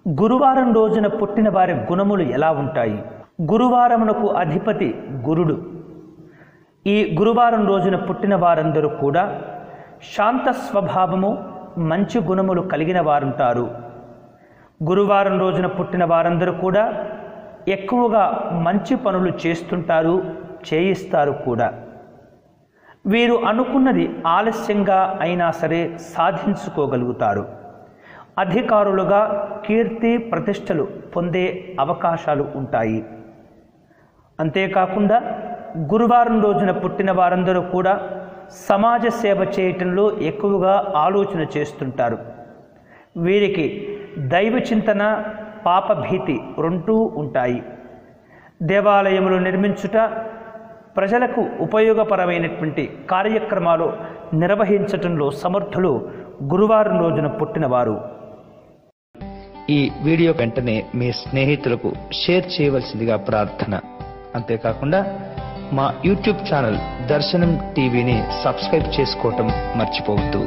గురువారం రోజున పుట్టిన వారి గుణములు ఎలా ఉంటాయి? గురువారమునకు అధిపతి గురుడు. ఈ గురువారం రోజున పుట్టిన వారందరూ కూడా శాంత స్వభావము, మంచి గుణములు కలిగిన వారుంటారు. గురువారం రోజున పుట్టిన వారందరూ కూడా ఎక్కువగా మంచి పనులు చేస్తుంటారు, చేయిస్తారు కూడా. వీరు అనుకున్నది ఆలస్యంగా అయినా సరే సాధించుకోగలుగుతారు. అధికారులుగా కీర్తి ప్రతిష్టలు పొందే అవకాశాలు ఉంటాయి. అంతేకాకుండా గురువారం రోజున పుట్టిన వారందరూ కూడా సమాజ సేవ చేయటంలో ఎక్కువగా ఆలోచన చేస్తుంటారు. వీరికి దైవ చింతన, పాపభీతి రెండూ ఉంటాయి. దేవాలయములు నిర్మించుట, ప్రజలకు ఉపయోగపరమైనటువంటి కార్యక్రమాలు నిర్వహించటంలో సమర్థులు గురువారం రోజున పుట్టినవారు. ఈ వీడియో వెంటనే మీ స్నేహితులకు షేర్ చేయవలసిందిగా ప్రార్థన. అంతేకాకుండా మా యూట్యూబ్ ఛానల్ దర్శనం టీవీని సబ్స్క్రైబ్ చేసుకోవటం మర్చిపోవద్దు.